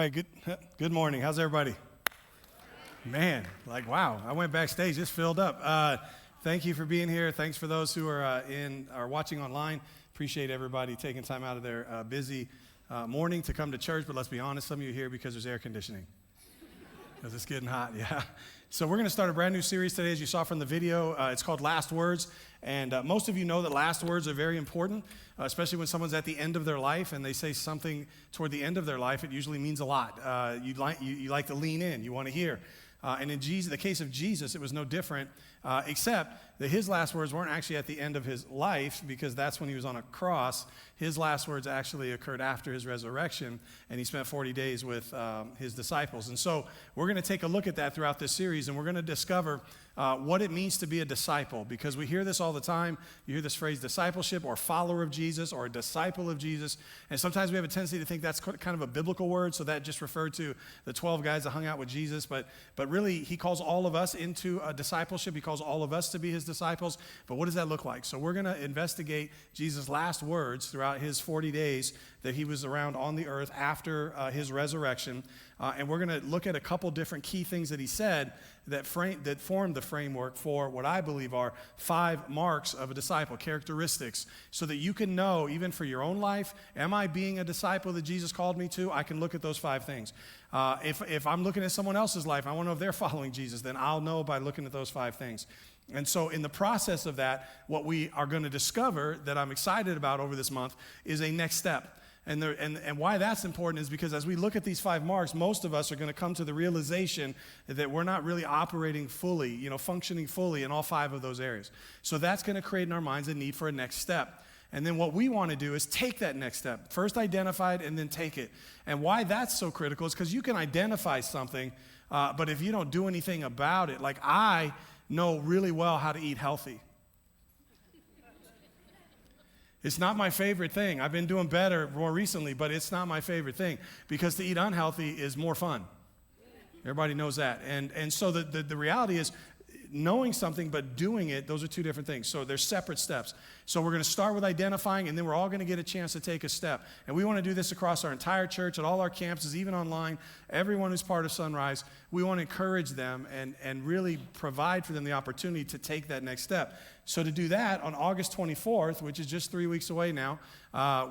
right, good morning. How's everybody? Man, wow, I went backstage, it's filled up. Thank you for being here. Thanks for those who are watching online. Appreciate everybody taking time out of their busy morning to come to church, but let's be honest, some of you are here because there's air conditioning. Because it's getting hot, yeah. So we're going to start a brand new series today, as you saw from the video. It's called Last Words, and most of you know that last words are very important, especially when someone's at the end of their life and they say something toward the end of their life. It usually means a lot. You like to lean in. You want to hear. And in the case of Jesus, it was no different, except that his last words weren't actually at the end of his life, because that's when he was on a cross. His last words actually occurred after his resurrection, and he spent 40 days with his disciples. And so we're going to take a look at that throughout this series, and we're going to discover what it means to be a disciple, because we hear this all the time. You hear this phrase discipleship, or follower of Jesus, or a disciple of Jesus, and sometimes we have a tendency to think that's kind of a biblical word, so that just referred to the 12 guys that hung out with Jesus, but really he calls all of us into a discipleship. He calls all of us to be his disciples. But what does that look like? So we're going to investigate Jesus' last words throughout his 40 days that he was around on the earth after his resurrection. And we're going to look at a couple different key things that he said that formed the framework for what I believe are 5 marks of a disciple, characteristics, so that you can know, even for your own life, am I being a disciple that Jesus called me to? I can look at those 5 things. If I'm looking at someone else's life, I want to know if they're following Jesus, then I'll know by looking at those 5 things. And so in the process of that, what we are going to discover that I'm excited about over this month is a next step. And why that's important is because as we look at these 5 marks, most of us are going to come to the realization that we're not really operating fully, functioning fully in all 5 of those areas. So that's going to create in our minds a need for a next step. And then what we want to do is take that next step. First identify it and then take it. And why that's so critical is because you can identify something, but if you don't do anything about it, like I know really well how to eat healthy. It's not my favorite thing. I've been doing better more recently, but it's not my favorite thing, because to eat unhealthy is more fun. Everybody knows that. And so the reality is, knowing something but doing it, those are 2 different things. So they're separate steps. So we're going to start with identifying, and then we're all going to get a chance to take a step. And we want to do this across our entire church, at all our campuses, even online. Everyone who's part of Sunrise, we want to encourage them and really provide for them the opportunity to take that next step. So to do that, on August 24th, which is just 3 weeks away now,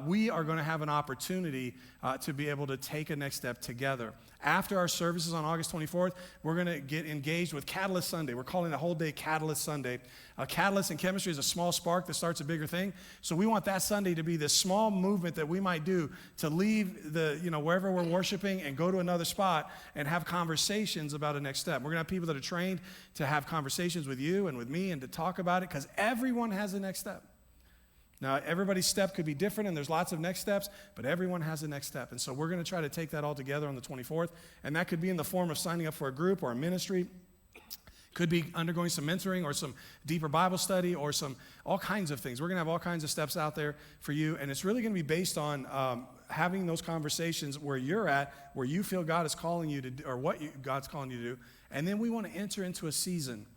we are going to have an opportunity to be able to take a next step together. After our services on August 24th, we're going to get engaged with Catalyst Sunday. We're calling the whole day Catalyst Sunday. Catalyst in chemistry is a small spark that starts a bigger thing. So we want that Sunday to be this small movement that we might do to leave wherever we're worshiping and go to another spot and have conversations about a next step. We're going to have people that are trained to have conversations with you and with me and to talk about it, because everyone has a next step. Now, everybody's step could be different, and there's lots of next steps, but everyone has a next step. And so we're going to try to take that all together on the 24th, and that could be in the form of signing up for a group or a ministry. Could be undergoing some mentoring or some deeper Bible study or all kinds of things. We're going to have all kinds of steps out there for you, and it's really going to be based on having those conversations where you're at, where you feel God is calling you to do, or God's calling you to do, and then we want to enter into a season.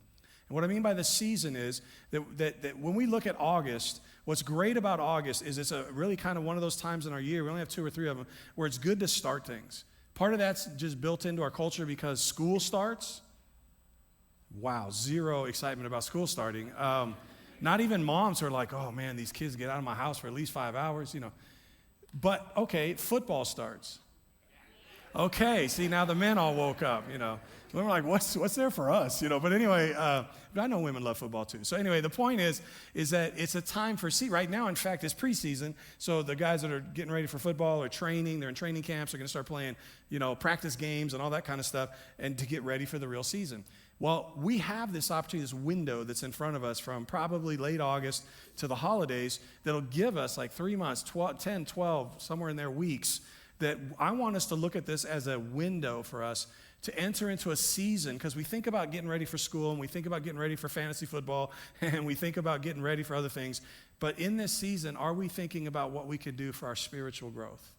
And what I mean by the season is that when we look at August, what's great about August is it's a really kind of one of those times in our year, we only have 2 or 3 of them, where it's good to start things. Part of that's just built into our culture because school starts. Wow, 0 excitement about school starting. Not even moms are like, oh man, these kids get out of my house for at least 5 hours, But okay, football starts. Okay, see, now the men all woke up, We're like, what's there for us, But anyway, but I know women love football too. So anyway, the point is that it's a time for, right now, in fact, it's preseason. So the guys that are getting ready for football are training. They're in training camps. They're going to start playing, practice games and all that kind of stuff, and to get ready for the real season. Well, we have this opportunity, this window that's in front of us from probably late August to the holidays that'll give us like 3 months, 10, 12, somewhere in there weeks, that I want us to look at this as a window for us to enter into a season, because we think about getting ready for school, and we think about getting ready for fantasy football, and we think about getting ready for other things. But in this season, are we thinking about what we could do for our spiritual growth?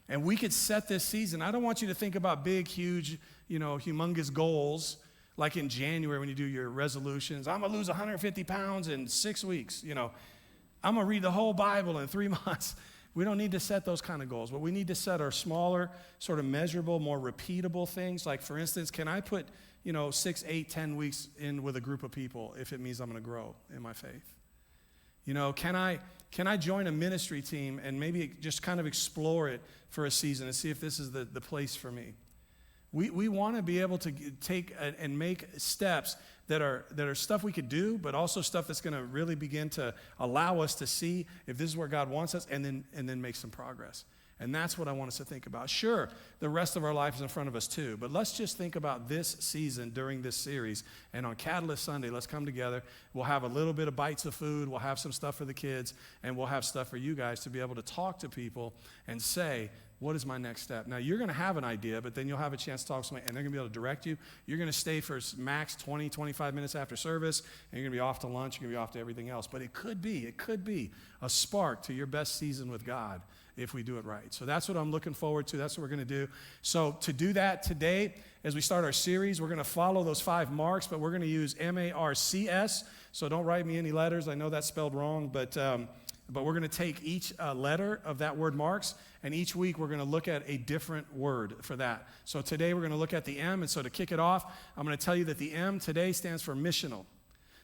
And we could set this season. I don't want you to think about big, huge, humongous goals like in January when you do your resolutions. I'm going to lose 150 pounds in 6 weeks. I'm going to read the whole Bible in 3 months. We don't need to set those kind of goals. What we need to set are smaller, sort of measurable, more repeatable things. Like, for instance, can I put, 6, 8, 10 weeks in with a group of people if it means I'm going to grow in my faith? Can I join a ministry team and maybe just kind of explore it for a season and see if this is the place for me? We want to be able to take and make steps that are stuff we could do, but also stuff that's going to really begin to allow us to see if this is where God wants us, and then make some progress. And that's what I want us to think about. Sure, the rest of our life is in front of us too, but let's just think about this season during this series. And on Catalyst Sunday, let's come together. We'll have a little bit of bites of food. We'll have some stuff for the kids, and we'll have stuff for you guys to be able to talk to people and say, what is my next step? Now, you're going to have an idea, but then you'll have a chance to talk to somebody, and they're going to be able to direct you. You're going to stay for max 20, 25 minutes after service, and you're going to be off to lunch. You're going to be off to everything else. But it could be a spark to your best season with God if we do it right. So that's what I'm looking forward to. That's what we're going to do. So to do that today, as we start our series, we're going to follow those 5 marks, but we're going to use MARCS. So don't write me any letters. I know that's spelled wrong, but we're going to take each letter of that word marks, and each week we're going to look at a different word for that. So today we're going to look at the M, and so to kick it off, I'm going to tell you that the M today stands for missional.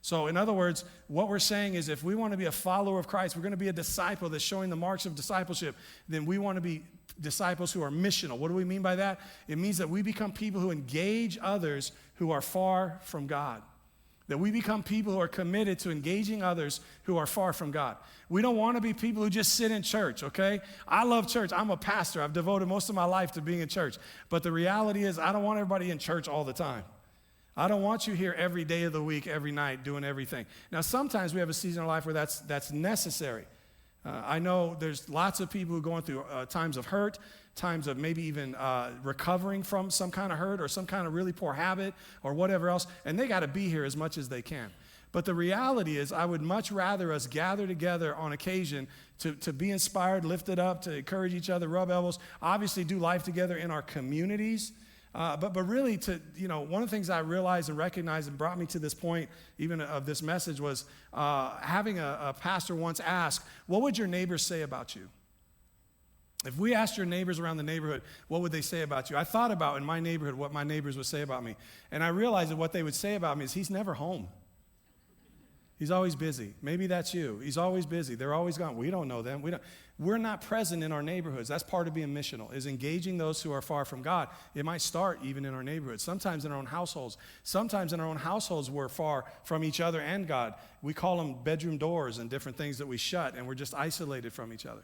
So in other words, what we're saying is if we want to be a follower of Christ, we're going to be a disciple that's showing the marks of discipleship, then we want to be disciples who are missional. What do we mean by that? It means that we become people who engage others who are far from God. That we become people who are committed to engaging others who are far from God. We don't want to be people who just sit in church, okay? I love church. I'm a pastor. I've devoted most of my life to being in church. But the reality is I don't want everybody in church all the time. I don't want you here every day of the week, every night, doing everything. Now, sometimes we have a season of life where that's necessary. I know there's lots of people who are going through times of hurt, times of maybe even recovering from some kind of hurt or some kind of really poor habit or whatever else, and they got to be here as much as they can. But the reality is I would much rather us gather together on occasion to be inspired, lifted up, to encourage each other, rub elbows, obviously do life together in our communities. But really one of the things I realized and recognized and brought me to this point even of this message was having a pastor once ask, what would your neighbors say about you? If we asked your neighbors around the neighborhood, what would they say about you? I thought about in my neighborhood what my neighbors would say about me. And I realized that what they would say about me is he's never home. He's always busy. Maybe that's you. He's always busy. They're always gone. We don't know them. We're not present in our neighborhoods. That's part of being missional, is engaging those who are far from God. It might start even in our neighborhoods, sometimes in our own households. Sometimes in our own households we're far from each other and God. We call them bedroom doors and different things that we shut, and we're just isolated from each other.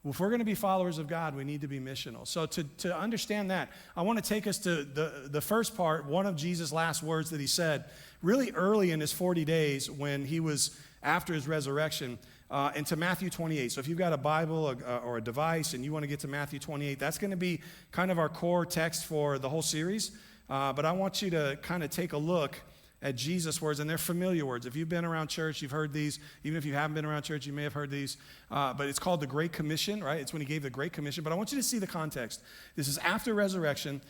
Well, if we're going to be followers of God, we need to be missional. So to understand that, I want to take us to the first part, one of Jesus' last words that he said really early in his 40 days when he was after his resurrection, into Matthew 28. So if you've got a Bible or a device and you want to get to Matthew 28, that's going to be kind of our core text for the whole series. But I want you to kind of take a look at Jesus' words, and they're familiar words. If you've been around church, you've heard these. Even if you haven't been around church, you may have heard these. But it's called the Great Commission, right? It's when he gave the Great Commission. But I want you to see the context. This is after resurrection.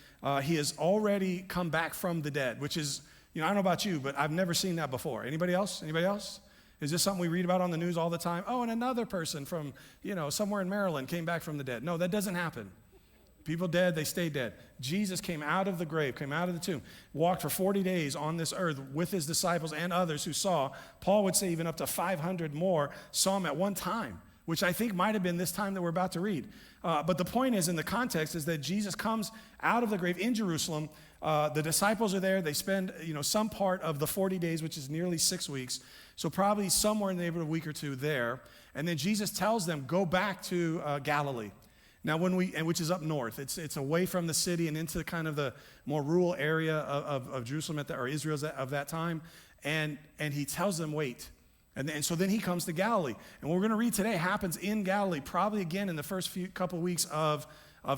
He has already come back from the dead, which is, I don't know about you, but I've never seen that before. Anybody else? Anybody else? Is this something we read about on the news all the time? Oh, and another person from, somewhere in Maryland came back from the dead. No, that doesn't happen. People dead, they stay dead. Jesus came out of the grave, came out of the tomb, walked for 40 days on this earth with his disciples and others who saw. Paul would say even up to 500 more saw him at one time, which I think might have been this time that we're about to read. But the point is, in the context, is that Jesus comes out of the grave in Jerusalem. The disciples are there. They spend, some part of the 40 days, which is nearly 6 weeks. So probably somewhere in the neighborhood of a week or two there. And then Jesus tells them, go back to Galilee. Now, which is up north, it's away from the city and into kind of the more rural area of Jerusalem or Israel of that time, and he tells them wait, and so then he comes to Galilee, and what we're going to read today happens in Galilee, probably again in the first couple weeks of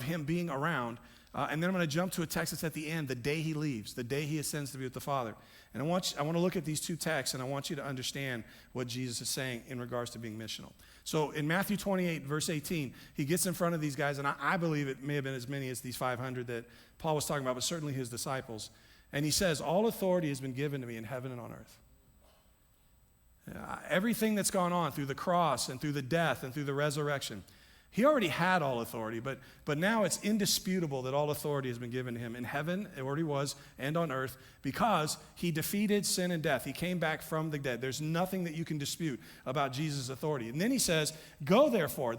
him being around, and then I'm going to jump to a text that's at the end, the day he leaves, the day he ascends to be with the Father, and I want to look at these two texts, and I want you to understand what Jesus is saying in regards to being missional. So in Matthew 28, verse 18, he gets in front of these guys, and I believe it may have been as many as these 500 that Paul was talking about, but certainly his disciples. And he says, all authority has been given to me in heaven and on earth. Everything that's gone on through the cross and through the death and through the resurrection, He already had all authority, but now it's indisputable that all authority has been given to him in heaven, it already was, and on earth, because he defeated sin and death. He came back from the dead. There's nothing that you can dispute about Jesus' authority. And then he says, go therefore,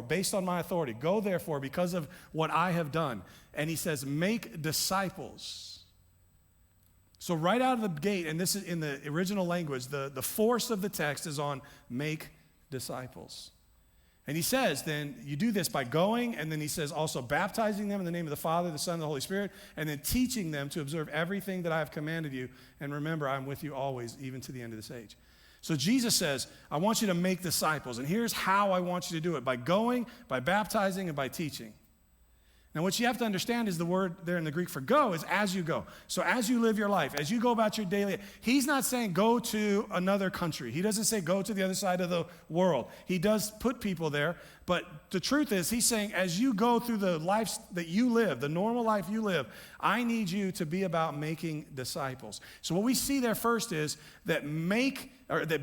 based on my authority, go therefore because of what I have done. And he says, make disciples. So right out of the gate, and this is in the original language, the force of the text is on make disciples. And he says, then you do this by going, and then he says also baptizing them in the name of the Father, the Son, and the Holy Spirit, and then teaching them to observe everything that I have commanded you. And remember, I'm with you always, even to the end of this age. So Jesus says, I want you to make disciples, and here's how I want you to do it, by going, by baptizing, and by teaching. Now, what you have to understand is the word there in the Greek for go is as you go. So as you live your life, as you go about your daily, he's not saying go to another country. He doesn't say go to the other side of the world. He does put people there, but the truth is he's saying as you go through the life that you live, the normal life you live, I need you to be about making disciples. So what we see there first is that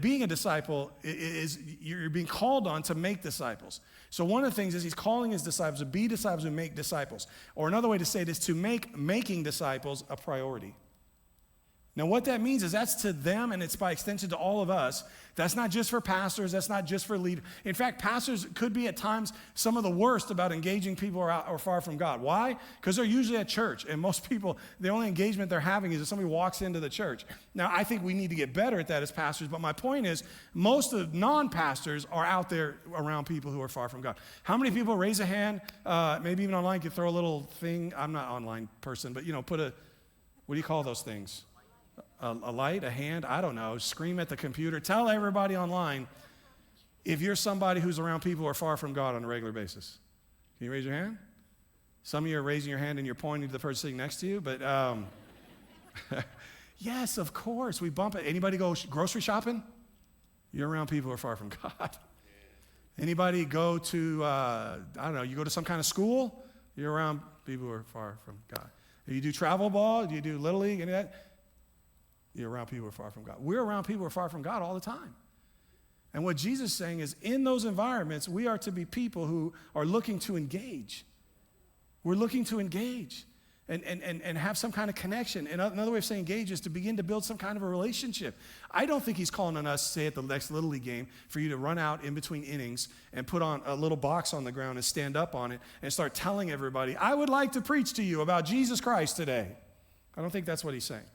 being a disciple is you're being called on to make disciples. So one of the things is he's calling his disciples to be disciples who make disciples. Or another way to say it is to make making disciples a priority. Now what that means is that's to them, and it's by extension to all of us. That's not just for pastors. That's not just for leaders. In fact, pastors could be at times some of the worst about engaging people who are far from God. Why? Because they're usually at church, and most people, the only engagement they're having is if somebody walks into the church. Now, I think we need to get better at that as pastors, but my point is most of non-pastors are out there around people who are far from God. How many people, raise a hand, maybe even online, could throw a little thing. I'm not an online person, but put what do you call those things? A light, a hand, I don't know, scream at the computer. Tell everybody online if you're somebody who's around people who are far from God on a regular basis. Can you raise your hand? Some of you are raising your hand and you're pointing to the person sitting next to you, but yes, of course, we bump it. Anybody go grocery shopping? You're around people who are far from God. Anybody go to, you go to some kind of school? You're around people who are far from God. If you do travel ball, do you do Little League, any of that? You're around people who are far from God. We're around people who are far from God all the time. And what Jesus is saying is in those environments, we are to be people who are looking to engage. We're looking to engage and have some kind of connection. And another way of saying engage is to begin to build some kind of a relationship. I don't think he's calling on us, say at the next Little League game, for you to run out in between innings and put on a little box on the ground and stand up on it and start telling everybody, I would like to preach to you about Jesus Christ today. I don't think that's what he's saying.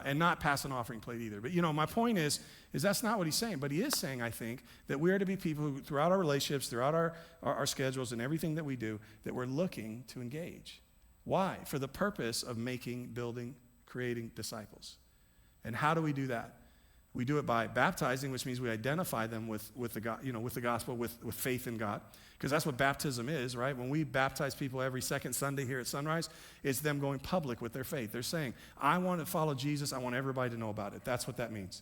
And not pass an offering plate either. But, my point is that's not what he's saying. But he is saying, I think, that we are to be people who, throughout our relationships, throughout our schedules and everything that we do, that we're looking to engage. Why? For the purpose of making, building, creating disciples. And how do we do that? We do it by baptizing, which means we identify them with the gospel, with faith in God. Because that's what baptism is, right? When we baptize people every second Sunday here at Sunrise, it's them going public with their faith. They're saying, I want to follow Jesus. I want everybody to know about it. That's what that means.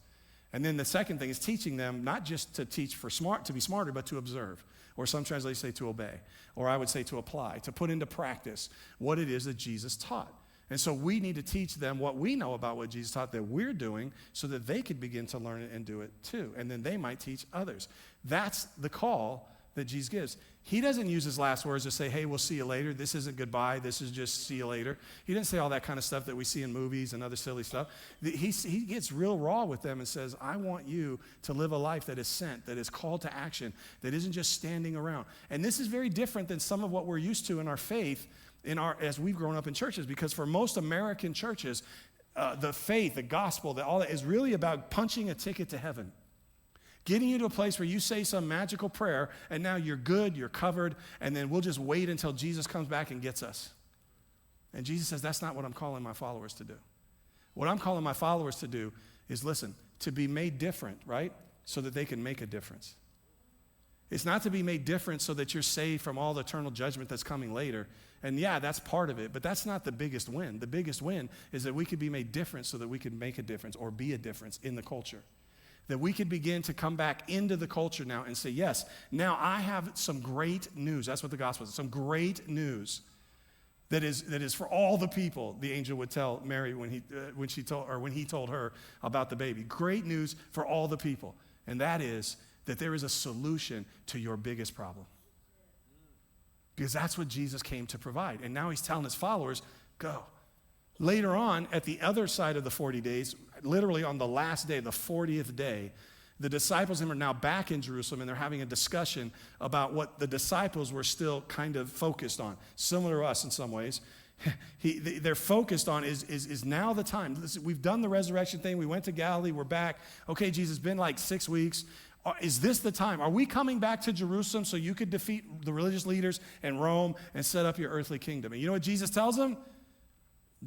And then the second thing is teaching them, not just to teach to be smarter, but to observe. Or some translations say to obey. Or I would say to apply, to put into practice what it is that Jesus taught. And so we need to teach them what we know about what Jesus taught that we're doing so that they could begin to learn it and do it too. And then they might teach others. That's the call that Jesus gives. He doesn't use his last words to say, hey, we'll see you later. This isn't goodbye. This is just see you later. He didn't say all that kind of stuff that we see in movies and other silly stuff. He gets real raw with them and says, I want you to live a life that is sent, that is called to action, that isn't just standing around. And this is very different than some of what we're used to in our faith as we've grown up in churches, because for most American churches, the faith, the gospel, all that is really about punching a ticket to heaven. Getting you to a place where you say some magical prayer, and now you're good, you're covered, and then we'll just wait until Jesus comes back and gets us. And Jesus says, that's not what I'm calling my followers to do. What I'm calling my followers to do is, listen, to be made different, right? So that they can make a difference. It's not to be made different so that you're saved from all the eternal judgment that's coming later. And yeah, that's part of it, but that's not the biggest win. The biggest win is that we could be made different so that we can make a difference or be a difference in the culture. That we could begin to come back into the culture now and say, yes, now I have some great news. That's what the gospel is. Some great news that is for all the people, the angel would tell Mary when he told her about the baby. Great news for all the people. And that is that there is a solution to your biggest problem. because that's what Jesus came to provide. And now he's telling his followers, go. Later on, at the other side of the 40 days, literally on the last day, the 40th day, the disciples are now back in Jerusalem, and they're having a discussion about what the disciples were still kind of focused on, similar to us in some ways. They're focused on is now the time. Listen, we've done the resurrection thing. We went to Galilee. We're back. Okay, Jesus, been like 6 weeks. Is this the time? Are we coming back to Jerusalem so you could defeat the religious leaders in Rome and set up your earthly kingdom? And you know what Jesus tells them?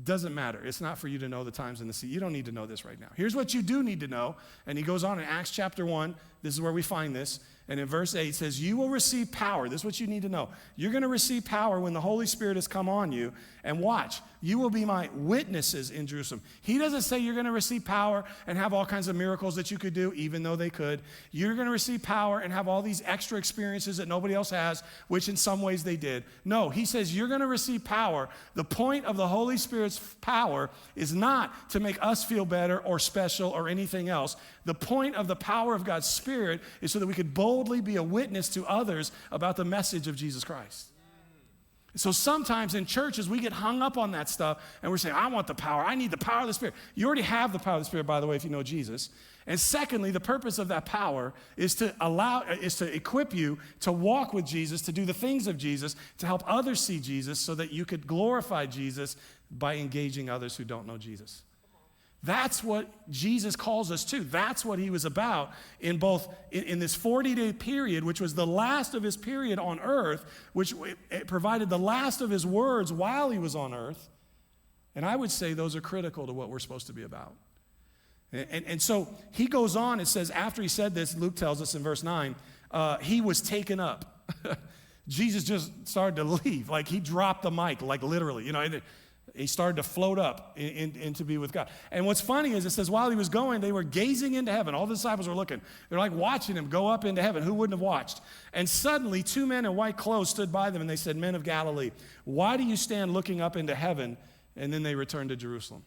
Doesn't matter. It's not for you to know the times and the seasons. You don't need to know this right now. Here's what you do need to know. And he goes on in Acts chapter 1. This is where we find this. And in verse 8 it says, you will receive power. This is what you need to know. You're going to receive power when the Holy Spirit has come on you. And watch, you will be my witnesses in Jerusalem. He doesn't say you're going to receive power and have all kinds of miracles that you could do, even though they could. You're going to receive power and have all these extra experiences that nobody else has, which in some ways they did. No, he says you're going to receive power. The point of the Holy Spirit's power is not to make us feel better or special or anything else. The point of the power of God's Spirit is so that we could boldly be a witness to others about the message of Jesus Christ. So sometimes in churches, we get hung up on that stuff, and we're saying, I want the power. I need the power of the Spirit. You already have the power of the Spirit, by the way, if you know Jesus. And secondly, the purpose of that power is to equip you to walk with Jesus, to do the things of Jesus, to help others see Jesus so that you could glorify Jesus by engaging others who don't know Jesus. That's what Jesus calls us to. That's what he was about in this 40-day period, which was the last of his period on earth, which it provided the last of his words while he was on earth. And I would say those are critical to what we're supposed to be about. And so he goes on, it says, after he said this, Luke tells us in verse 9, he was taken up. Jesus just started to leave. Like he dropped the mic, like literally, he started to float up in to be with God. And what's funny is it says while he was going, they were gazing into heaven. All the disciples were looking. They're like watching him go up into heaven. Who wouldn't have watched? And suddenly 2 men in white clothes stood by them, and they said, men of Galilee, why do you stand looking up into heaven? And then they returned to Jerusalem.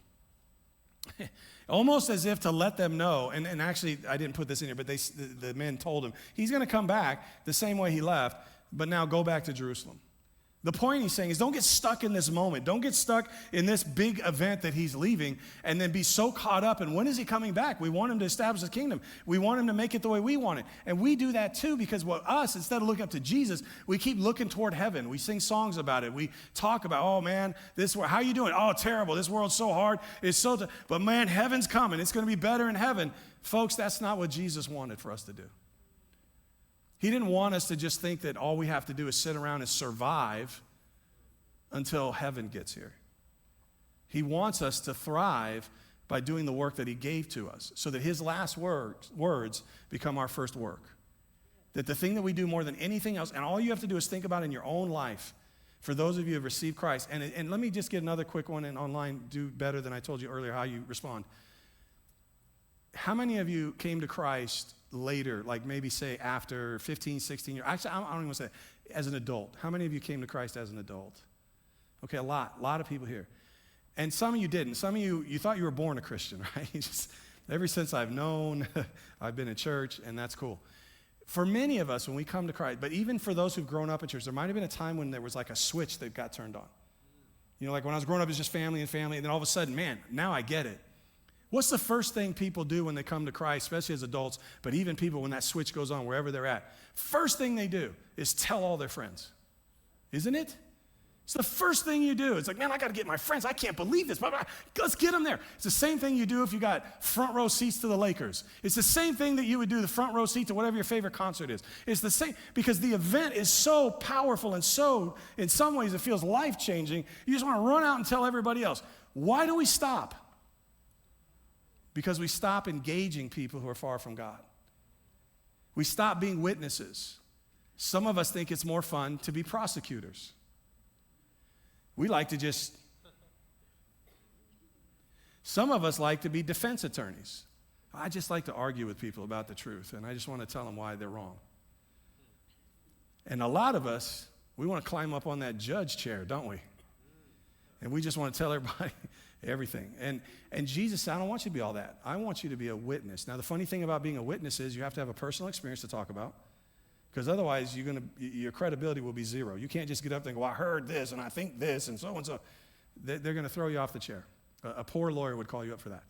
Almost as if to let them know, and actually I didn't put this in here, but the men told him, he's going to come back the same way he left, but now go back to Jerusalem. The point he's saying is don't get stuck in this moment. Don't get stuck in this big event that he's leaving and then be so caught up in when is he coming back? We want him to establish his kingdom. We want him to make it the way we want it. And we do that too because instead of looking up to Jesus, we keep looking toward heaven. We sing songs about it. We talk about, oh man, how you doing? Oh, terrible. This world's so hard. It's so but man, heaven's coming. It's going to be better in heaven. Folks, that's not what Jesus wanted for us to do. He didn't want us to just think that all we have to do is sit around and survive until heaven gets here. He wants us to thrive by doing the work that he gave to us so that his last words become our first work. That the thing that we do more than anything else, and all you have to do is think about in your own life, for those of you who have received Christ, and let me just get another quick one, and online, do better than I told you earlier how you respond. How many of you came to Christ later, like maybe say after 15, 16 years? Actually, I don't even want to say as an adult. How many of you came to Christ as an adult? Okay, a lot of people here. And some of you didn't. Some of you thought you were born a Christian, right? Ever since I've known, I've been in church, and that's cool. For many of us, when we come to Christ, but even for those who've grown up in church, there might have been a time when there was like a switch that got turned on. Like when I was growing up, it was just family, and then all of a sudden, man, now I get it. What's the first thing people do when they come to Christ, especially as adults, but even people when that switch goes on, wherever they're at? First thing they do is tell all their friends. Isn't it? It's the first thing you do. It's like, man, I got to get my friends. I can't believe this. Let's get them there. It's the same thing you do if you got front row seats to the Lakers. It's the same thing that you would do, the front row seat to whatever your favorite concert is. It's the same, because the event is so powerful and so, in some ways, it feels life-changing. You just want to run out and tell everybody else. Why do we stop? Because we stop engaging people who are far from God. We stop being witnesses. Some of us think it's more fun to be prosecutors. We like to some of us like to be defense attorneys. I just like to argue with people about the truth, and I just want to tell them why they're wrong. And a lot of us, we want to climb up on that judge chair, don't we? And we just want to tell everybody everything. And Jesus said, I don't want you to be all that. I want you to be a witness. Now, the funny thing about being a witness is you have to have a personal experience to talk about. Because otherwise, your credibility will be zero. You can't just get up there and go, I heard this, and I think this, and so and so. They're going to throw you off the chair. A poor lawyer would call you up for that.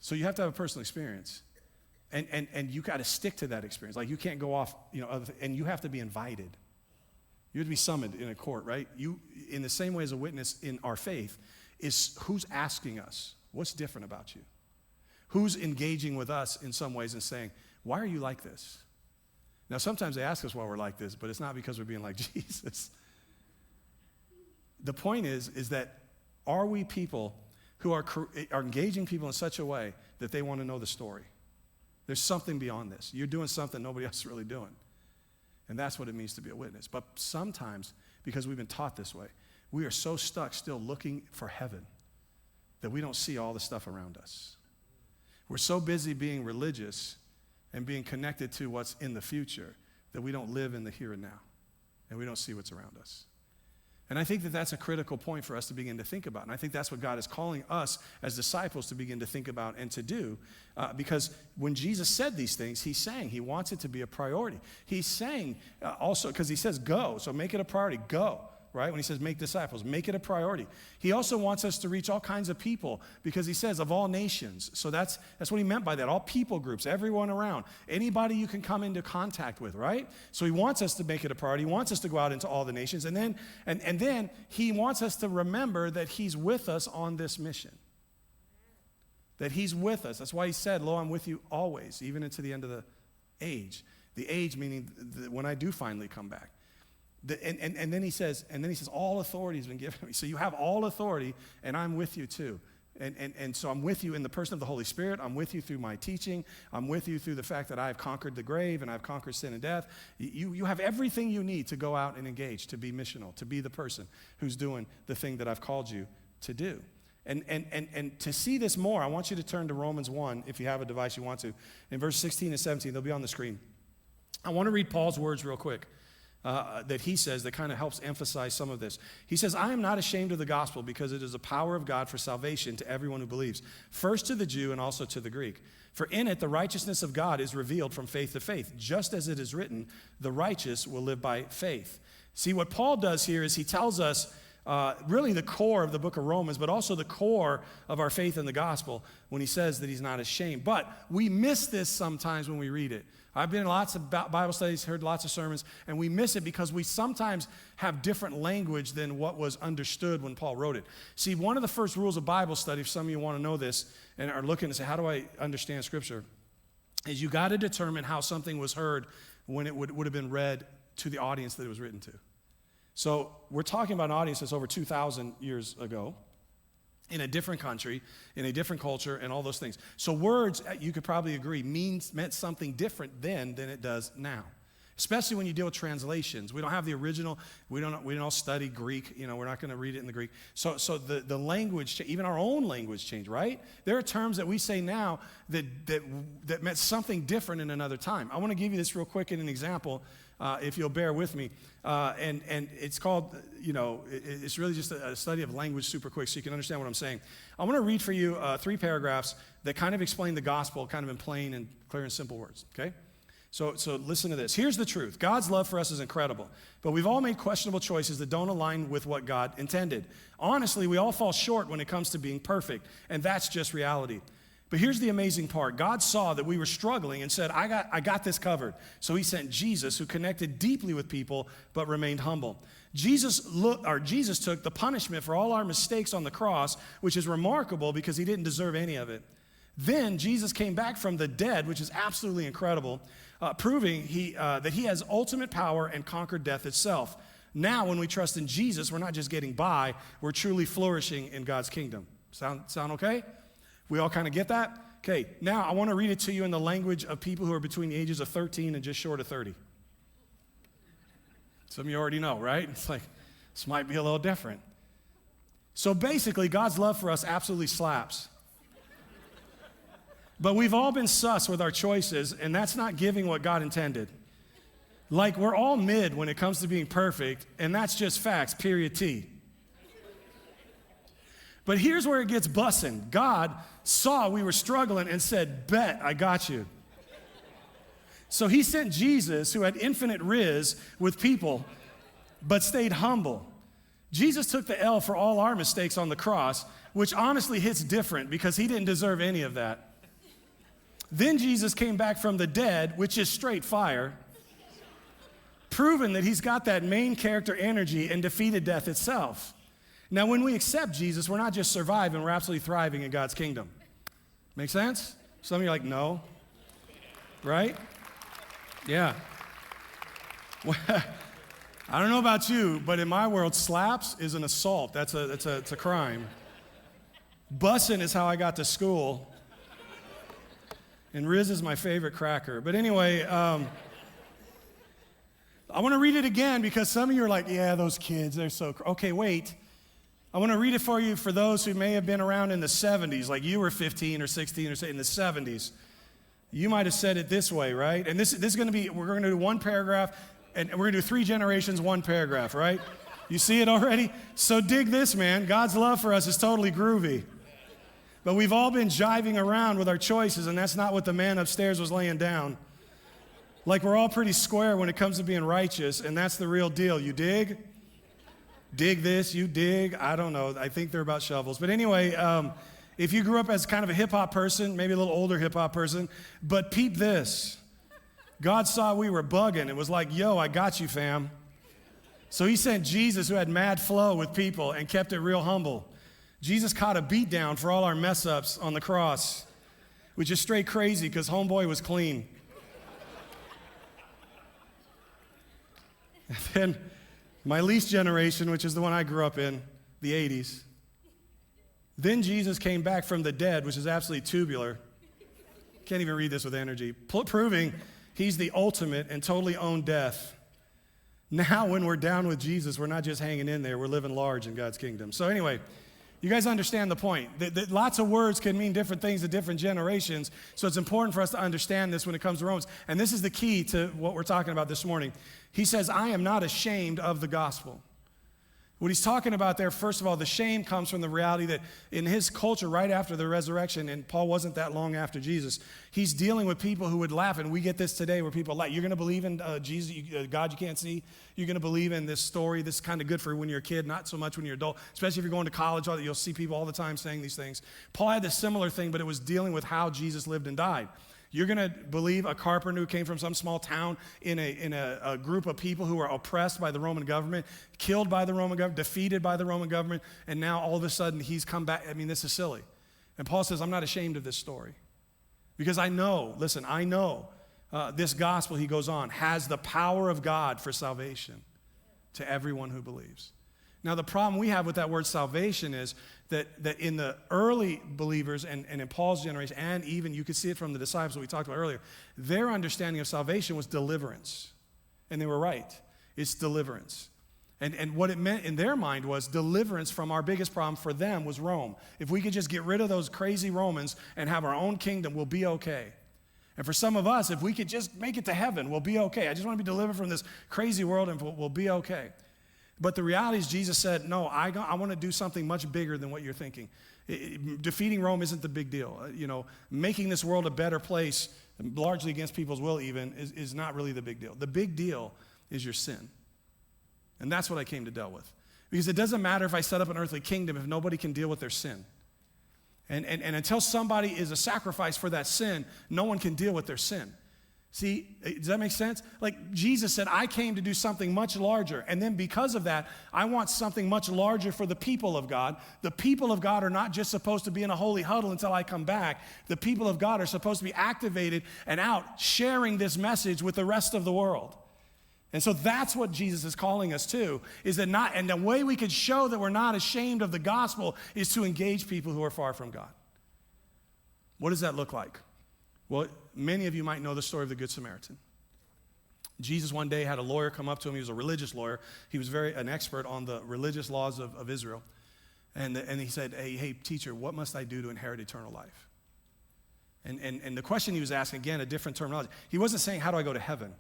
So you have to have a personal experience. And you got to stick to that experience. Like, you can't go off, and you have to be invited. You have to be summoned in a court, right? You, in the same way as a witness in our faith, is who's asking us, what's different about you? Who's engaging with us in some ways and saying, why are you like this? Now, sometimes they ask us why we're like this, but it's not because we're being like Jesus. The point is that are we people who are engaging people in such a way that they want to know the story? There's something beyond this. You're doing something nobody else is really doing. And that's what it means to be a witness. But sometimes, because we've been taught this way, we are so stuck still looking for heaven that we don't see all the stuff around us. We're so busy being religious and being connected to what's in the future that we don't live in the here and now, and we don't see what's around us. And I think that that's a critical point for us to begin to think about. And I think that's what God is calling us as disciples to begin to think about and to do. Because when Jesus said these things, he's saying he wants it to be a priority. He's saying also, because he says go, so make it a priority, go. Right? When he says make disciples, make it a priority. He also wants us to reach all kinds of people because he says of all nations. So that's what he meant by that. All people groups, everyone around, anybody you can come into contact with, right? So he wants us to make it a priority. He wants us to go out into all the nations. And then he wants us to remember that he's with us on this mission. That he's with us. That's why he said, lo, I'm with you always, even into the end of the age. The age meaning when I do finally come back. And then he says, all authority has been given to me. So you have all authority, and I'm with you too. And so I'm with you in the person of the Holy Spirit. I'm with you through my teaching. I'm with you through the fact that I have conquered the grave and I've conquered sin and death. You have everything you need to go out and engage, to be missional, to be the person who's doing the thing that I've called you to do. And to see this more, I want you to turn to Romans 1, if you have a device you want to. In verse 16 and 17, they'll be on the screen. I want to read Paul's words real quick. That he says that kind of helps emphasize some of this. He says, I am not ashamed of the gospel because it is the power of God for salvation to everyone who believes, first to the Jew and also to the Greek. For in it the righteousness of God is revealed from faith to faith, just as it is written, the righteous will live by faith. See, what Paul does here is he tells us really the core of the book of Romans, but also the core of our faith in the gospel when he says that he's not ashamed. But we miss this sometimes when we read it. I've been in lots of Bible studies, heard lots of sermons, and we miss it because we sometimes have different language than what was understood when Paul wrote it. See, one of the first rules of Bible study, if some of you want to know this and are looking to say, how do I understand Scripture, is you got to determine how something was heard when it would have been read to the audience that it was written to. So we're talking about an audience that's over 2,000 years ago, in a different country, in a different culture, and all those things. So words, you could probably agree, meant something different then than it does now. Especially when you deal with translations. We don't have the original. We don't all study Greek. We're not going to read it in the Greek. So the language, even our own language changed, right? There are terms that we say now that meant something different in another time. I want to give you this real quick in an example, if you'll bear with me. And it's called, it's really just a study of language super quick so you can understand what I'm saying. I want to read for you 3 paragraphs that kind of explain the gospel kind of in plain and clear and simple words, okay? So listen to this. Here's the truth. God's love for us is incredible, but we've all made questionable choices that don't align with what God intended. Honestly, we all fall short when it comes to being perfect, and that's just reality. But here's the amazing part. God saw that we were struggling and said, I got this covered. So he sent Jesus, who connected deeply with people but remained humble. Jesus took the punishment for all our mistakes on the cross, which is remarkable because he didn't deserve any of it. Then Jesus came back from the dead, which is absolutely incredible, proving that he has ultimate power and conquered death itself. Now, when we trust in Jesus, we're not just getting by, we're truly flourishing in God's kingdom. Sound okay? We all kind of get that? Okay, now I want to read it to you in the language of people who are between the ages of 13 and just short of 30. Some of you already know, right? It's like, this might be a little different. So basically, God's love for us absolutely slaps. But we've all been sus with our choices, and that's not giving what God intended. Like, we're all mid when it comes to being perfect, and that's just facts, period T. But here's where it gets bussin'. God saw we were struggling and said, bet, I got you. So he sent Jesus, who had infinite riz with people, but stayed humble. Jesus took the L for all our mistakes on the cross, which honestly hits different because he didn't deserve any of that. Then Jesus came back from the dead, which is straight fire, proving that he's got that main character energy and defeated death itself. Now, when we accept Jesus, we're not just surviving, we're absolutely thriving in God's kingdom. Make sense? Some of you are like, no. Right? Yeah. Well, I don't know about you, but in my world, slaps is an assault. It's a crime. Bussing is how I got to school. And Riz is my favorite cracker. But anyway, I want to read it again because some of you are like, yeah, those kids, they're so... Okay, wait. I want to read it for you for those who may have been around in the 70s, like you were 15 or 16 or say in the 70s. You might have said it this way, right? And this is going to be, we're going to do one paragraph, and we're going to do 3 generations, 1 paragraph, right? You see it already? So dig this, man. God's love for us is totally groovy. But we've all been jiving around with our choices, and that's not what the man upstairs was laying down. Like we're all pretty square when it comes to being righteous, and that's the real deal. You dig? Dig this, you dig. I don't know. I think they're about shovels. But anyway, if you grew up as kind of a hip-hop person, maybe a little older hip-hop person, but peep this. God saw we were bugging and was like, yo, I got you, fam. So he sent Jesus, who had mad flow with people and kept it real humble. Jesus caught a beat down for all our mess ups on the cross, which is straight crazy because homeboy was clean. And then my least generation, which is the one I grew up in, the 80s. Then Jesus came back from the dead, which is absolutely tubular. Can't even read this with energy. Proving he's the ultimate and totally owned death. Now when we're down with Jesus, we're not just hanging in there, we're living large in God's kingdom. So anyway, you guys understand the point. Lots of words can mean different things to different generations, so it's important for us to understand this when it comes to Romans. And this is the key to what we're talking about this morning. He says, I am not ashamed of the gospel. What he's talking about there, first of all, the shame comes from the reality that in his culture right after the resurrection, and Paul wasn't that long after Jesus, he's dealing with people who would laugh, and we get this today where people laugh. You're going to believe in Jesus, God you can't see. You're going to believe in this story. This is kind of good for when you're a kid, not so much when you're an adult, especially if you're going to college. You'll see people all the time saying these things. Paul had this similar thing, but it was dealing with how Jesus lived and died. You're going to believe a carpenter who came from some small town in a group of people who were oppressed by the Roman government, killed by the Roman government, defeated by the Roman government, and now all of a sudden he's come back. I mean, this is silly. And Paul says, I'm not ashamed of this story. Because I know, listen, I know this gospel, he goes on, has the power of God for salvation to everyone who believes. Now, the problem we have with that word salvation is that in the early believers and in Paul's generation, and even you could see it from the disciples that we talked about earlier, their understanding of salvation was deliverance. And they were right. It's deliverance. And what it meant in their mind was deliverance from our biggest problem for them was Rome. If we could just get rid of those crazy Romans and have our own kingdom, we'll be okay. And for some of us, if we could just make it to heaven, we'll be okay. I just want to be delivered from this crazy world and we'll be okay. But the reality is Jesus said, no, I want to do something much bigger than what you're thinking. Defeating Rome isn't the big deal. Making this world a better place, largely against people's will even, is not really the big deal. The big deal is your sin. And that's what I came to deal with. Because it doesn't matter if I set up an earthly kingdom if nobody can deal with their sin. And until somebody is a sacrifice for that sin, no one can deal with their sin. See, does that make sense? Like Jesus said, I came to do something much larger. And then because of that, I want something much larger for the people of God. The people of God are not just supposed to be in a holy huddle until I come back. The people of God are supposed to be activated and out sharing this message with the rest of the world. And so that's what Jesus is calling us to, and the way we could show that we're not ashamed of the gospel is to engage people who are far from God. What does that look like? Well, many of you might know the story of the Good Samaritan. Jesus one day had a lawyer come up to him. He was a religious lawyer. He was an expert on the religious laws of Israel. And he said, hey, teacher, what must I do to inherit eternal life? And the question he was asking, again, a different terminology. He wasn't saying, how do I go to heaven?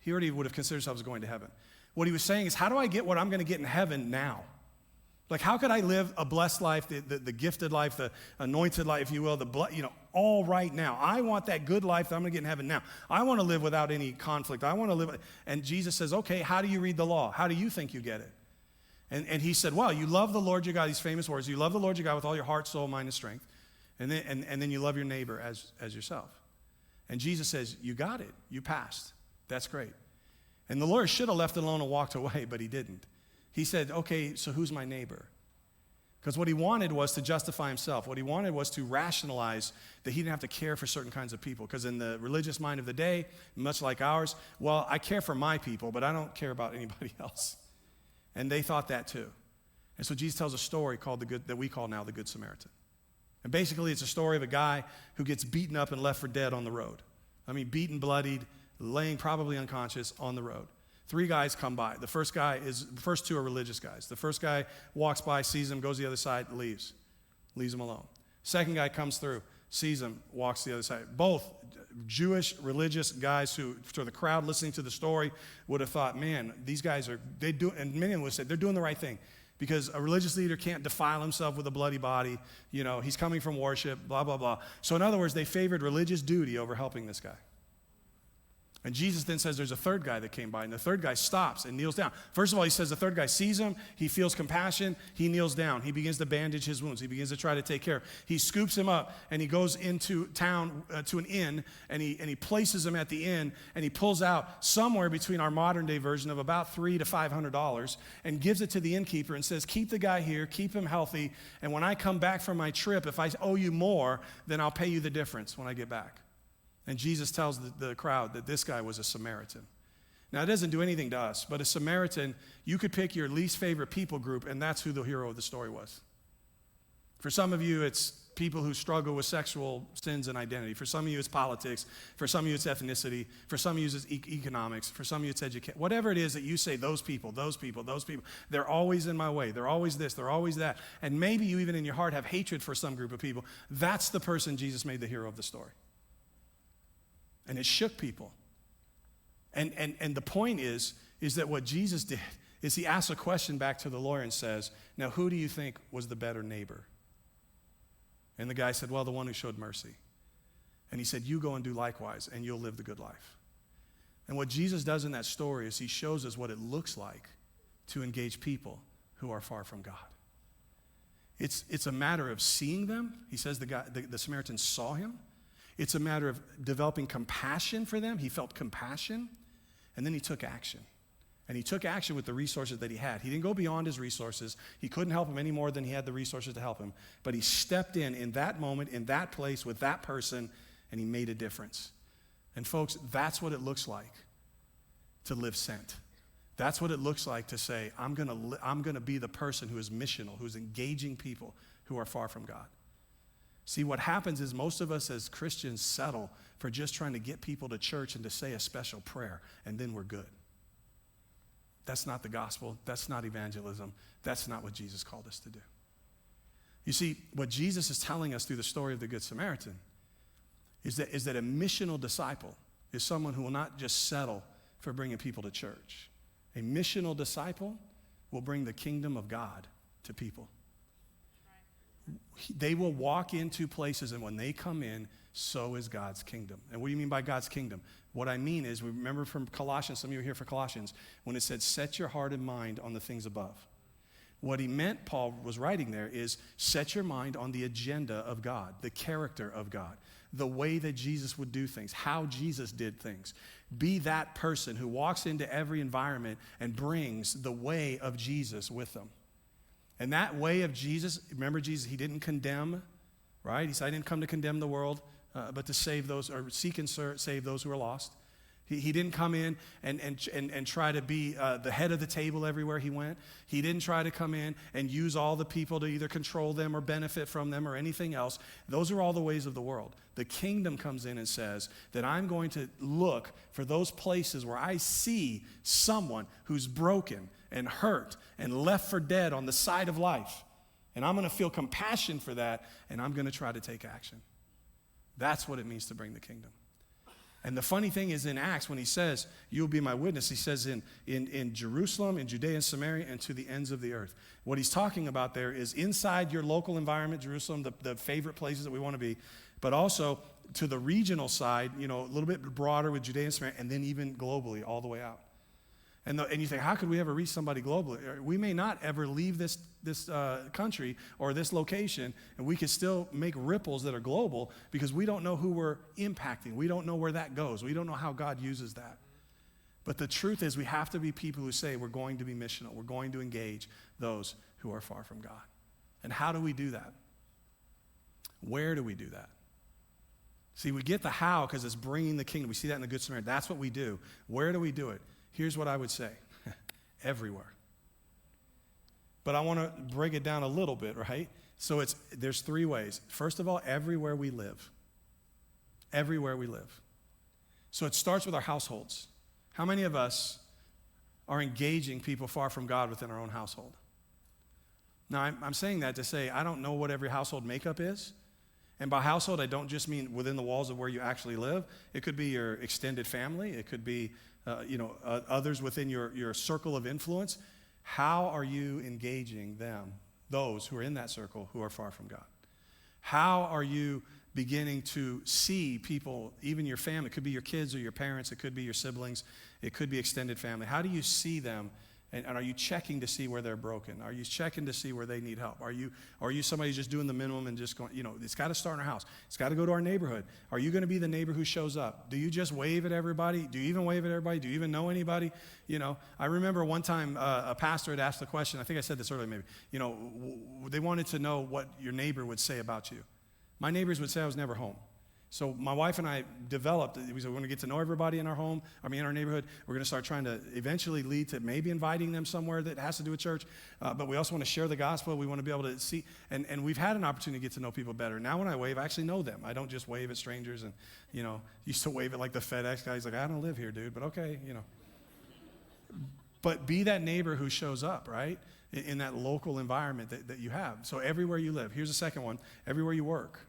He already would have considered himself as going to heaven. What he was saying is, how do I get what I'm going to get in heaven now? Like, how could I live a blessed life, the gifted life, the anointed life, if you will, all right now. I want that good life that I'm going to get in heaven now. I want to live without any conflict. I want to live. And Jesus says, okay, how do you read the law? How do you think you get it? And he said, well, you love the Lord your God, these famous words. You love the Lord your God with all your heart, soul, mind, and strength. And then you love your neighbor as yourself. And Jesus says, you got it. You passed. That's great. And the lawyer should have left it alone and walked away, but he didn't. He said, okay, so who's my neighbor? Because what he wanted was to justify himself. What he wanted was to rationalize that he didn't have to care for certain kinds of people. Because in the religious mind of the day, much like ours, well, I care for my people, but I don't care about anybody else. And they thought that too. And so Jesus tells a story that we call now the Good Samaritan. And basically it's a story of a guy who gets beaten up and left for dead on the road. I mean, beaten, bloodied, laying probably unconscious on the road. 3 guys come by. The first two are religious guys. The first guy walks by, sees him, goes the other side, leaves him alone. Second guy comes through, sees him, walks the other side. Both Jewish religious guys who, for the crowd listening to the story, would have thought, man, these guys and many of them would say, they're doing the right thing. Because a religious leader can't defile himself with a bloody body. You know, he's coming from worship, blah, blah, blah. So in other words, they favored religious duty over helping this guy. And Jesus then says there's a third guy that came by, and the third guy stops and kneels down. First of all, he says the third guy sees him, he feels compassion, he kneels down. He begins to bandage his wounds. He begins to try to take care. He scoops him up, and he goes into town to an inn, and he places him at the inn, and he pulls out somewhere between our modern day version of about $300 to $500 and gives it to the innkeeper and says, keep the guy here, keep him healthy, and when I come back from my trip, if I owe you more, then I'll pay you the difference when I get back. And Jesus tells the crowd that this guy was a Samaritan. Now, it doesn't do anything to us, but a Samaritan, you could pick your least favorite people group, and that's who the hero of the story was. For some of you, it's people who struggle with sexual sins and identity. For some of you, it's politics. For some of you, it's ethnicity. For some of you, it's economics. For some of you, it's education. Whatever it is that you say, those people, they're always in my way. They're always this, they're always that. And maybe you even in your heart have hatred for some group of people. That's the person Jesus made the hero of the story. And it shook people. And the point is that what Jesus did is he asked a question back to the lawyer and says, now who do you think was the better neighbor? And the guy said, well, the one who showed mercy. And he said, you go and do likewise, and you'll live the good life. And what Jesus does in that story is he shows us what it looks like to engage people who are far from God. It's a matter of seeing them. He says the Samaritan saw him. It's a matter of developing compassion for them. He felt compassion, and then he took action. And he took action with the resources that he had. He didn't go beyond his resources. He couldn't help him any more than he had the resources to help him. But he stepped in that moment, in that place, with that person, and he made a difference. And folks, that's what it looks like to live sent. That's what it looks like to say, I'm gonna be the person who is missional, who's engaging people who are far from God. See, what happens is most of us as Christians settle for just trying to get people to church and to say a special prayer, and then we're good. That's not the gospel. That's not evangelism. That's not what Jesus called us to do. You see, what Jesus is telling us through the story of the Good Samaritan is that a missional disciple is someone who will not just settle for bringing people to church. A missional disciple will bring the kingdom of God to people. They will walk into places, and when they come in, so is God's kingdom. And what do you mean by God's kingdom? What I mean is, we remember from Colossians, some of you are here for Colossians, when it said, set your heart and mind on the things above. What he meant, Paul was writing there, is set your mind on the agenda of God, the character of God, the way that Jesus would do things, how Jesus did things. Be that person who walks into every environment and brings the way of Jesus with them. And that way of Jesus, remember Jesus, he didn't condemn, right? He said, I didn't come to condemn the world, but to save those, or seek and save those who are lost. He didn't come in and try to be the head of the table everywhere he went. He didn't try to come in and use all the people to either control them or benefit from them or anything else. Those are all the ways of the world. The kingdom comes in and says that I'm going to look for those places where I see someone who's broken and hurt and left for dead on the side of life. And I'm going to feel compassion for that, and I'm going to try to take action. That's what it means to bring the kingdom. And the funny thing is in Acts, when he says, you'll be my witness, he says in Jerusalem, in Judea and Samaria, and to the ends of the earth. What he's talking about there is inside your local environment, Jerusalem, the favorite places that we want to be, but also to the regional side, a little bit broader with Judea and Samaria, and then even globally all the way out. And you think, how could we ever reach somebody globally? We may not ever leave this country or this location, and we could still make ripples that are global because we don't know who we're impacting. We don't know where that goes. We don't know how God uses that. But the truth is we have to be people who say we're going to be missional. We're going to engage those who are far from God. And how do we do that? Where do we do that? See, we get the how because it's bringing the kingdom. We see that in the Good Samaritan. That's what we do. Where do we do it? Here's what I would say. Everywhere. But I want to break it down a little bit, right? So there's 3 ways. First of all, everywhere we live. Everywhere we live. So it starts with our households. How many of us are engaging people far from God within our own household? Now, I'm saying that to say I don't know what every household makeup is. And by household, I don't just mean within the walls of where you actually live. It could be your extended family. It could be others within your circle of influence. How are you engaging them, those who are in that circle who are far from God? How are you beginning to see people, even your family? It could be your kids or your parents. It could be your siblings. It could be extended family. How do you see them? And are you checking to see where they're broken? Are you checking to see where they need help? Are you somebody just doing the minimum and just going, it's got to start in our house. It's got to go to our neighborhood. Are you going to be the neighbor who shows up? Do you just wave at everybody? Do you even wave at everybody? Do you even know anybody? I remember one time a pastor had asked the question, I think I said this earlier maybe, they wanted to know what your neighbor would say about you. My neighbors would say I was never home. So my wife and I developed, we said we're going to get to know everybody in our neighborhood. We're going to start trying to eventually lead to maybe inviting them somewhere that has to do with church. But we also want to share the gospel. We want to be able to see, and we've had an opportunity to get to know people better. Now when I wave, I actually know them. I don't just wave at strangers and, used to wave at like the FedEx guy. He's like, I don't live here, dude, but okay, But be that neighbor who shows up, right? In that local environment that you have. So everywhere you live. Here's the second one. Everywhere you work.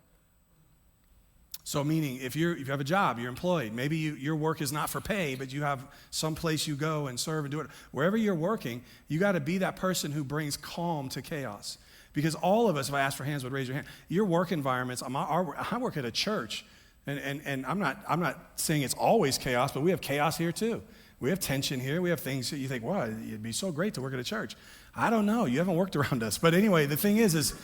So meaning if you have a job, you're employed, maybe your work is not for pay, but you have some place you go and serve and do it. Wherever you're working, you got to be that person who brings calm to chaos. Because all of us, if I asked for hands, would raise your hand. Your work environments, I work at a church, and I'm not saying it's always chaos, but we have chaos here too. We have tension here. We have things that you think, wow, it'd be so great to work at a church. I don't know. You haven't worked around us. But anyway, the thing is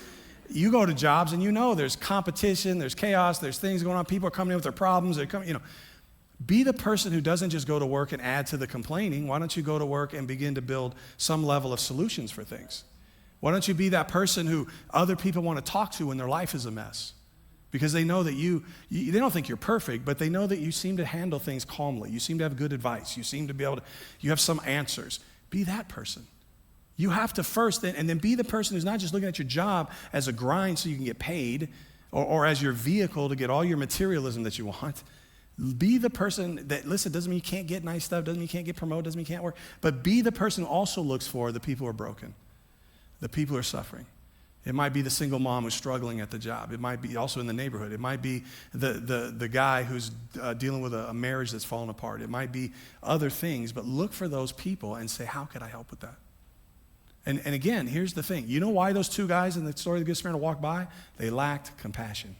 you go to jobs and there's competition, there's chaos, there's things going on. People are coming in with their problems. They're coming, Be the person who doesn't just go to work and add to the complaining. Why don't you go to work and begin to build some level of solutions for things? Why don't you be that person who other people want to talk to when their life is a mess? Because they know that they don't think you're perfect, but they know that you seem to handle things calmly. You seem to have good advice. You seem to be able to, you have some answers. Be that person. You have to first, and then be the person who's not just looking at your job as a grind so you can get paid or as your vehicle to get all your materialism that you want. Be the person that, listen, doesn't mean you can't get nice stuff, doesn't mean you can't get promoted, doesn't mean you can't work, but be the person who also looks for the people who are broken, the people who are suffering. It might be the single mom who's struggling at the job. It might be also in the neighborhood. It might be the guy who's dealing with a marriage that's fallen apart. It might be other things, but look for those people and say, how could I help with that? And again, here's the thing. You know why those 2 guys in the story of the Good Samaritan walked by? They lacked compassion.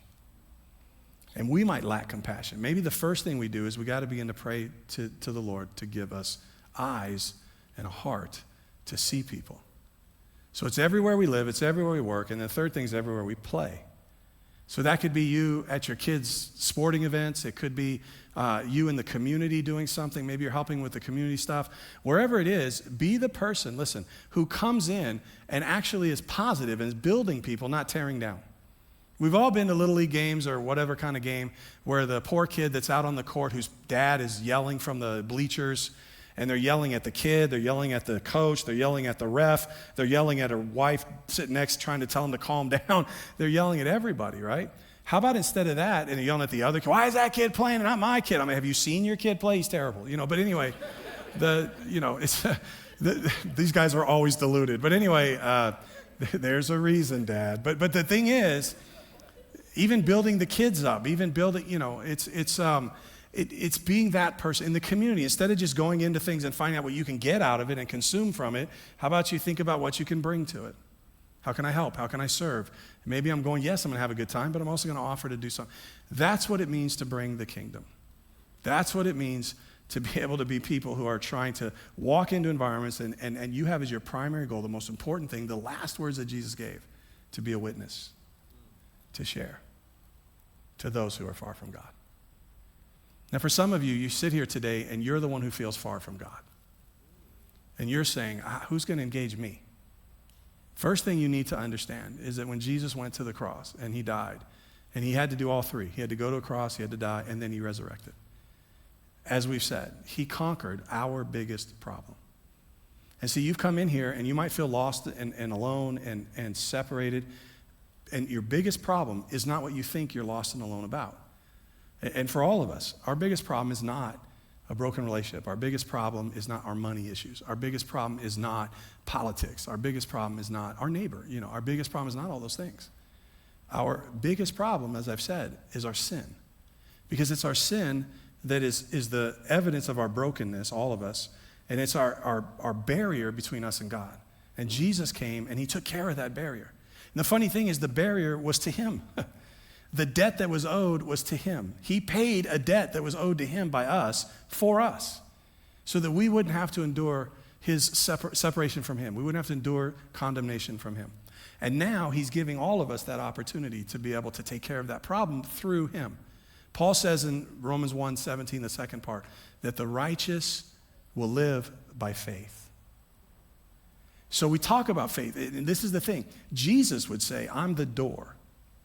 And we might lack compassion. Maybe the first thing we do is we got to begin to pray to the Lord to give us eyes and a heart to see people. So it's everywhere we live, it's everywhere we work, and the third thing is everywhere we play. So that could be you at your kids' sporting events. It could be you in the community doing something. Maybe you're helping with the community stuff. Wherever it is, be the person, listen, who comes in and actually is positive and is building people, not tearing down. We've all been to Little League games or whatever kind of game where the poor kid that's out on the court whose dad is yelling from the bleachers, and they're yelling at the kid, they're yelling at the coach, they're yelling at the ref, they're yelling at her wife sitting next trying to tell him to calm down. They're yelling at everybody, right? How about instead of that, and you're yelling at the other kid, why is that kid playing and not my kid? I mean, have you seen your kid play? He's terrible, But anyway, these guys are always deluded. But anyway, there's a reason, Dad. But the thing is, even building the kids up, even building, it's being that person in the community. Instead of just going into things and finding out what you can get out of it and consume from it, how about you think about what you can bring to it? How can I help? How can I serve? Maybe I'm going, yes, I'm going to have a good time, but I'm also going to offer to do something. That's what it means to bring the kingdom. That's what it means to be able to be people who are trying to walk into environments and you have as your primary goal, the most important thing, the last words that Jesus gave, to be a witness, to share to those who are far from God. Now, for some of you, you sit here today and you're the one who feels far from God. And you're saying, who's going to engage me? First thing you need to understand is that when Jesus went to the cross and he died, and he had to do all three. He had to go to a cross, he had to die, and then he resurrected. As we've said, he conquered our biggest problem. And so you've come in here and you might feel lost and alone and separated. And your biggest problem is not what you think you're lost and alone about. And for all of us, our biggest problem is not a broken relationship. Our biggest problem is not our money issues. Our biggest problem is not politics. Our biggest problem is not our neighbor. Our biggest problem is not all those things. Our biggest problem, as I've said, is our sin. Because it's our sin that is the evidence of our brokenness, all of us, and it's our barrier between us and God. And Jesus came and he took care of that barrier. And the funny thing is the barrier was to him. The debt that was owed was to him. He paid a debt that was owed to him by us for us so that we wouldn't have to endure his separation from him. We wouldn't have to endure condemnation from him. And now he's giving all of us that opportunity to be able to take care of that problem through him. Paul says in Romans 1:17, the second part, that the righteous will live by faith. So we talk about faith, and this is the thing. Jesus would say, I'm the door.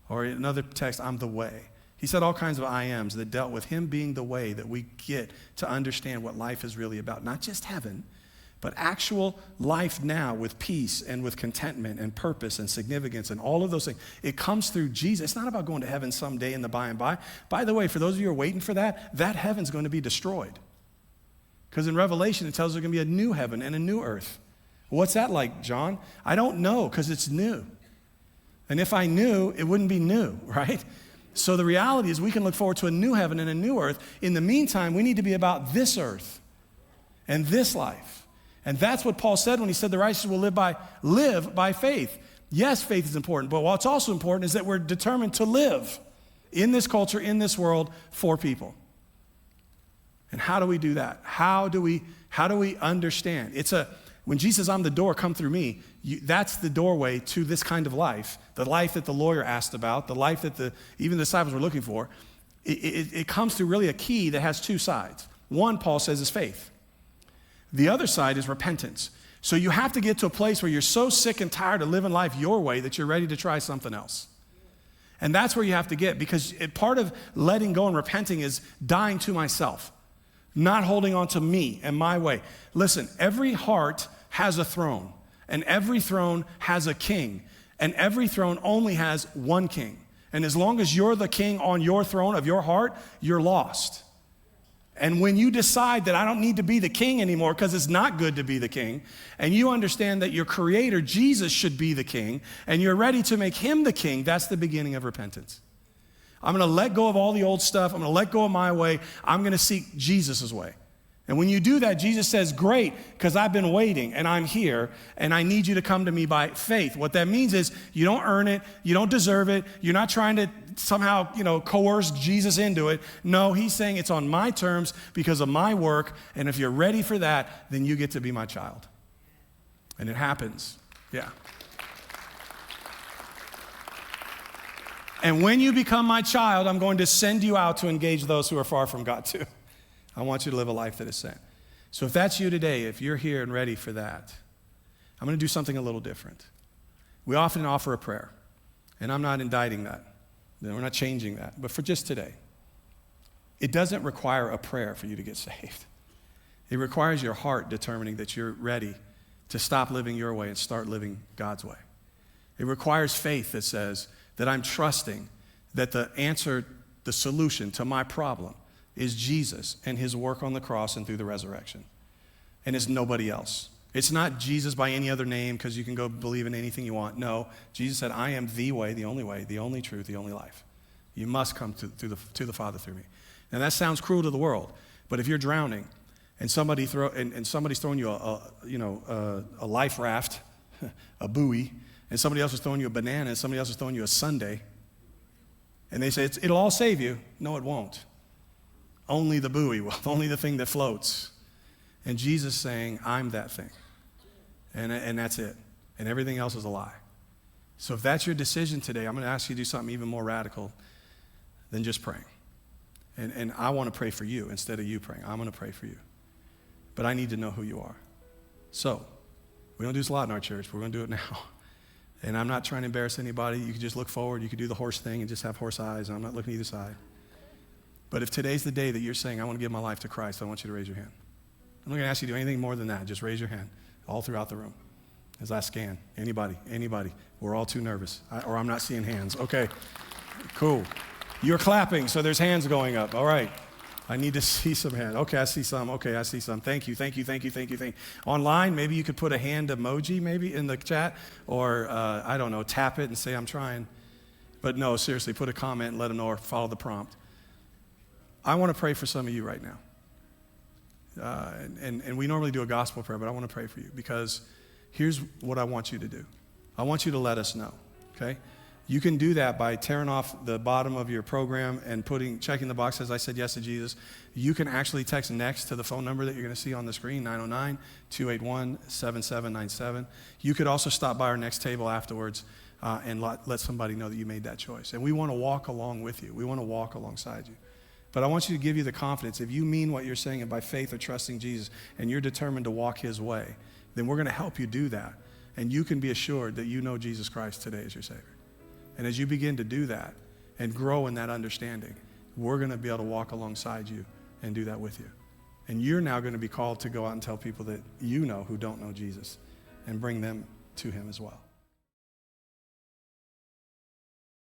Or in another text, I'm the way. He said all kinds of I ams that dealt with him being the way that we get to understand what life is really about. Not just heaven, but actual life now with peace and with contentment and purpose and significance and all of those things. It comes through Jesus. It's not about going to heaven someday in the by and by. By the way, for those of you who are waiting for that heaven's going to be destroyed. Because in Revelation, it tells us there's going to be a new heaven and a new earth. What's that like, John? I don't know, because it's new. And if I knew, it wouldn't be new, right? So the reality is we can look forward to a new heaven and a new earth. In the meantime, we need to be about this earth and this life. And that's what Paul said when he said the righteous will live by faith. Yes, faith is important, but what's also important is that we're determined to live in this culture, in this world, for people. And how do we do that? How do we understand? When Jesus says, I'm the door, come through me, that's the doorway to this kind of life, the life that the lawyer asked about, the life that even the disciples were looking for. It comes through really a key that has two sides. One, Paul says, is faith. The other side is repentance. So you have to get to a place where you're so sick and tired of living life your way that you're ready to try something else. And that's where you have to get, because part of letting go and repenting is dying to myself, not holding on to me and my way. Listen, every heart has a throne, and every throne has a king, and every throne only has one king. And as long as you're the king on your throne of your heart, you're lost. And when you decide that I don't need to be the king anymore because it's not good to be the king, and you understand that your creator, Jesus, should be the king, and you're ready to make him the king, that's the beginning of repentance. I'm going to let go of all the old stuff. I'm going to let go of my way. I'm going to seek Jesus' way. And when you do that, Jesus says, great, because I've been waiting and I'm here and I need you to come to me by faith. What that means is you don't earn it. You don't deserve it. You're not trying to somehow, coerce Jesus into it. No, he's saying it's on my terms because of my work. And if you're ready for that, then you get to be my child. And it happens. Yeah. And when you become my child, I'm going to send you out to engage those who are far from God too. I want you to live a life that is sent. So if that's you today, if you're here and ready for that, I'm going to do something a little different. We often offer a prayer, and I'm not indicting that. We're not changing that. But for just today, it doesn't require a prayer for you to get saved. It requires your heart determining that you're ready to stop living your way and start living God's way. It requires faith that says that I'm trusting that the answer, the solution to my problem is Jesus and his work on the cross and through the resurrection. And it's nobody else. It's not Jesus by any other name because you can go believe in anything you want. No, Jesus said, I am the way, the only truth, the only life. You must come to the Father through me. Now that sounds cruel to the world, but if you're drowning and somebody's throwing you a life raft, a buoy, and somebody else is throwing you a banana, and somebody else is throwing you a sundae, and they say, it'll all save you. No, it won't. Only the buoy will, only the thing that floats. And Jesus saying, I'm that thing. And that's it. And everything else is a lie. So if that's your decision today, I'm going to ask you to do something even more radical than just praying. And I want to pray for you instead of you praying. I'm going to pray for you. But I need to know who you are. So, we don't do this a lot in our church, but we're going to do it now. And I'm not trying to embarrass anybody. You can just look forward. You can do the horse thing and just have horse eyes. And I'm not looking either side. But if today's the day that you're saying, I want to give my life to Christ, I want you to raise your hand. I'm not going to ask you to do anything more than that. Just raise your hand all throughout the room as I scan. Anybody? We're all too nervous. Or I'm not seeing hands. Okay, cool. You're clapping, so there's hands going up. All right. I need to see some hands. Okay, I see some. Okay, I see some. Thank you. Online, maybe you could put a hand emoji maybe in the chat, or I don't know, tap it and say I'm trying. But no, seriously, put a comment and let them know, or follow the prompt. I want to pray for some of you right now. And we normally do a gospel prayer, but I want to pray for you because here's what I want you to do. I want you to let us know, okay? You can do that by tearing off the bottom of your program and checking the box, as I said yes to Jesus. You can actually text next to the phone number that you're going to see on the screen, 909-281-7797. You could also stop by our next table afterwards and let somebody know that you made that choice. And we want to walk along with you. We want to walk alongside you. But I want you to give you the confidence. If you mean what you're saying and by faith or trusting Jesus and you're determined to walk his way, then we're going to help you do that. And you can be assured that you know Jesus Christ today as your Savior. And as you begin to do that and grow in that understanding, we're going to be able to walk alongside you and do that with you. And you're now going to be called to go out and tell people that you know who don't know Jesus and bring them to him as well.